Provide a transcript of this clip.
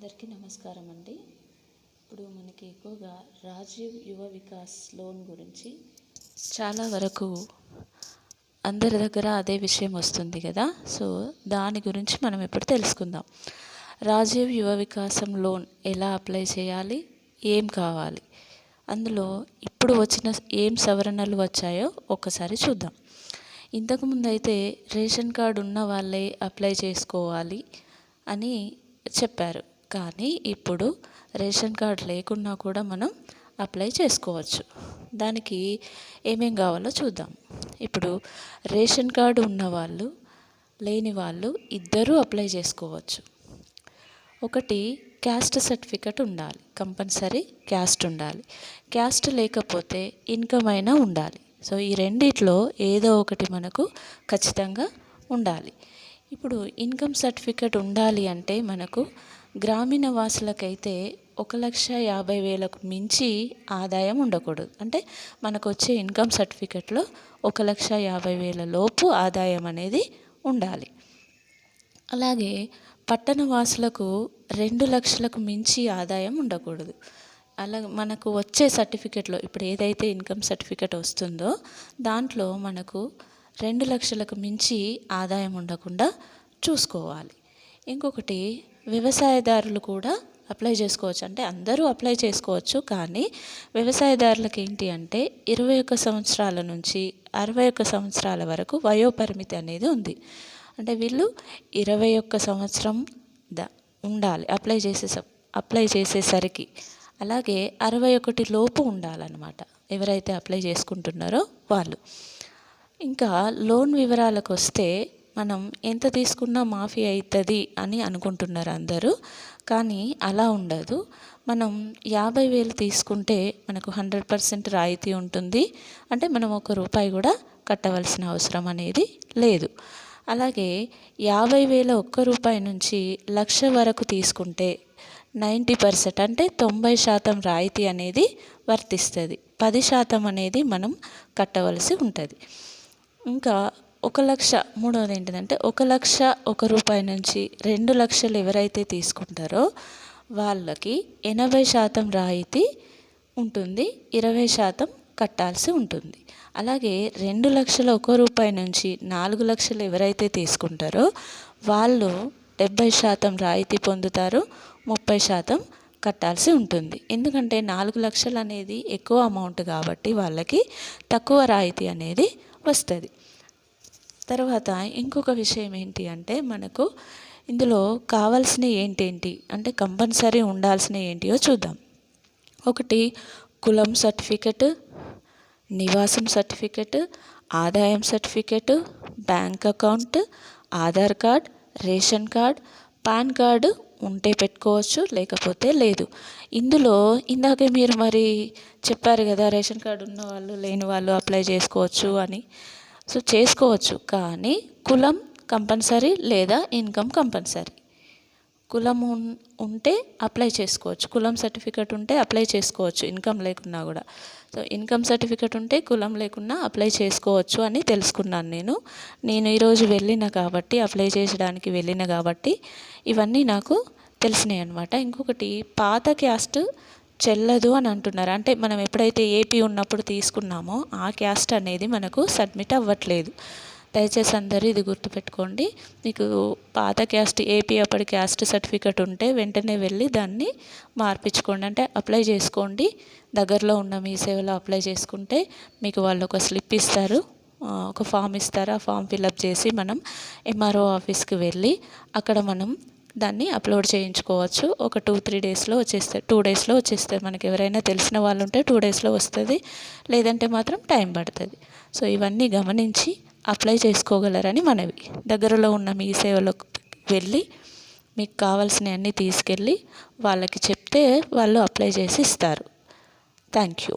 అందరికీ నమస్కారం అండి. ఇప్పుడు మనకి ఎక్కువగా రాజీవ్ యువ వికాస్ లోన్ గురించి చాలా వరకు అందరి దగ్గర అదే విషయం వస్తుంది కదా. సో దాని గురించి మనం ఇప్పుడు తెలుసుకుందాం. రాజీవ్ యువ వికాసం లోన్ ఎలా అప్లై చేయాలి, ఏం కావాలి, అందులో ఇప్పుడు వచ్చిన ఏం సవరణలు వచ్చాయో ఒక్కసారి చూద్దాం. ఇంతకుముందు అయితే రేషన్ కార్డు ఉన్న వాళ్ళే అప్లై చేసుకోవాలి అని చెప్పారు. కానీ ఇప్పుడు రేషన్ కార్డ్ లేకున్నా కూడా మనం అప్లై చేసుకోవచ్చు. దానికి ఏమేం కావాలో చూద్దాం. ఇప్పుడు రేషన్ కార్డు ఉన్నవాళ్ళు, లేని వాళ్ళు ఇద్దరూ అప్లై చేసుకోవచ్చు. ఒకటి క్యాస్ట్ సర్టిఫికెట్ ఉండాలి, కంపల్సరీ క్యాస్ట్ ఉండాలి. క్యాస్ట్ లేకపోతే ఇన్కమ్ అయినా ఉండాలి. సో ఈ రెండిట్లో ఏదో ఒకటి మనకు ఖచ్చితంగా ఉండాలి. ఇప్పుడు ఇన్కమ్ సర్టిఫికెట్ ఉండాలి అంటే మనకు గ్రామీణ వాసులకైతే 1,50,000కు మించి ఆదాయం ఉండకూడదు. అంటే మనకు వచ్చే ఇన్కమ్ సర్టిఫికెట్లో 1,50,000 లోపు ఆదాయం అనేది ఉండాలి. అలాగే పట్టణ వాసులకు 2 లక్షలకు మించి ఆదాయం ఉండకూడదు. అలా మనకు వచ్చే సర్టిఫికెట్లో ఇప్పుడు ఏదైతే ఇన్కమ్ సర్టిఫికెట్ వస్తుందో దాంట్లో మనకు 2 లక్షలకు మించి ఆదాయం ఉండకుండా చూసుకోవాలి. ఇంకొకటి వ్యవసాయదారులు కూడా అప్లై చేసుకోవచ్చు. అంటే అందరూ అప్లై చేసుకోవచ్చు, కానీ వ్యవసాయదారులకు ఏంటి అంటే 21 సంవత్సరాల నుంచి 61 సంవత్సరాల వరకు వయోపరిమితి అనేది ఉంది. అంటే వీళ్ళు 21 సంవత్సరం ఉండాలి అప్లై చేసేసరికి. అలాగే 61 లోపు ఉండాలన్నమాట ఎవరైతే అప్లై చేసుకుంటున్నారో వాళ్ళు. ఇంకా లోన్ వివరాలకు వస్తే మనం ఎంత తీసుకున్నా మాఫీ అవుతుంది అని అనుకుంటున్నారు అందరూ, కానీ అలా ఉండదు. మనం 50,000 తీసుకుంటే మనకు 100% రాయితీ ఉంటుంది. అంటే మనం ₹1 కూడా కట్టవలసిన అవసరం అనేది లేదు. అలాగే 50,000 ₹1 నుంచి 1,00,000 వరకు తీసుకుంటే 90% అంటే 90% రాయితీ అనేది వర్తిస్తుంది. 10% అనేది మనం కట్టవలసి ఉంటుంది. ఇంకా 1,00,000 మూడవది ఏంటిదంటే ₹1,00,000 నుంచి 2 లక్షలు ఎవరైతే తీసుకుంటారో వాళ్ళకి 80% రాయితీ ఉంటుంది, 20% కట్టాల్సి ఉంటుంది. అలాగే ₹2,00,000 నుంచి 4 లక్షలు ఎవరైతే తీసుకుంటారో వాళ్ళు 70% రాయితీ పొందుతారు, 30% కట్టాల్సి ఉంటుంది. ఎందుకంటే 4 లక్షలు అనేది ఎక్కువ అమౌంట్ కాబట్టి వాళ్ళకి తక్కువ రాయితీ అనేది వస్తుంది. తర్వాత ఇంకొక విషయం ఏంటి అంటే మనకు ఇందులో కావాల్సినవి ఏంటేంటి అంటే కంపల్సరీ ఉండాల్సినవి ఏంటియో చూద్దాం. ఒకటి కులం సర్టిఫికెట్, నివాసం సర్టిఫికెట్, ఆదాయం certificate, bank account, Aadhaar card, ration card, pan card ఉంటే పెట్టుకోవచ్చు, లేకపోతే లేదు. ఇందులో ఇందాకే మీరు మరి చెప్పారు కదా రేషన్ కార్డు ఉన్న వాళ్ళు లేని వాళ్ళు అప్లై చేసుకోవచ్చు అని. సో చేసుకోవచ్చు, కానీ కులం కంపల్సరీ లేదా ఇన్కమ్ కంపల్సరీ. కులం ఉంటే అప్లై చేసుకోవచ్చు, కులం సర్టిఫికెట్ ఉంటే అప్లై చేసుకోవచ్చు ఇన్కమ్ లేకున్నా కూడా. సో ఇన్కమ్ సర్టిఫికెట్ ఉంటే కులం లేకున్నా అప్లై చేసుకోవచ్చు అని తెలుసుకున్నాను నేను ఈరోజు వెళ్ళిన కాబట్టి అప్లై చేయడానికి వెళ్ళిన కాబట్టి ఇవన్నీ నాకు తెలిసినాయి అన్నమాట. ఇంకొకటి పాత క్యాస్ట్ చెల్లదు అని అంటున్నారు. అంటే మనం ఎప్పుడైతే ఏపీ ఉన్నప్పుడు తీసుకున్నామో ఆ క్యాస్ట్ అనేది మనకు సబ్మిట్ అవ్వట్లేదు. దయచేసి అందరూ ఇది గుర్తుపెట్టుకోండి. మీకు పాత క్యాస్ట్ ఏపీ అప్పటి క్యాస్ట్ సర్టిఫికెట్ ఉంటే వెంటనే వెళ్ళి దాన్ని మార్పించుకోండి. అంటే అప్లై చేసుకోండి. దగ్గరలో ఉన్న మీ సేవలో అప్లై చేసుకుంటే మీకు వాళ్ళు ఒక స్లిప్ ఇస్తారు, ఒక ఫామ్ ఇస్తారు. ఆ ఫామ్ ఫిలప్ చేసి మనం ఎంఆర్ఓ ఆఫీస్కి వెళ్ళి అక్కడ మనం దాన్ని అప్లోడ్ చేయించుకోవచ్చు. ఒక 2-3 డేస్లో వచ్చేస్తుంది, 2 డేస్లో వచ్చేస్తుంది. మనకి ఎవరైనా తెలిసిన వాళ్ళు ఉంటే 2 డేస్లో వస్తుంది, లేదంటే మాత్రం టైం పడుతుంది. సో ఇవన్నీ గమనించి అప్లై చేసుకోగలరని మనవి. దగ్గరలో ఉన్న మీ సేవలోకి వెళ్ళి మీకు కావాల్సినవన్నీ తీసుకెళ్ళి వాళ్ళకి చెప్తే వాళ్ళు అప్లై చేసి ఇస్తారు. Thank you.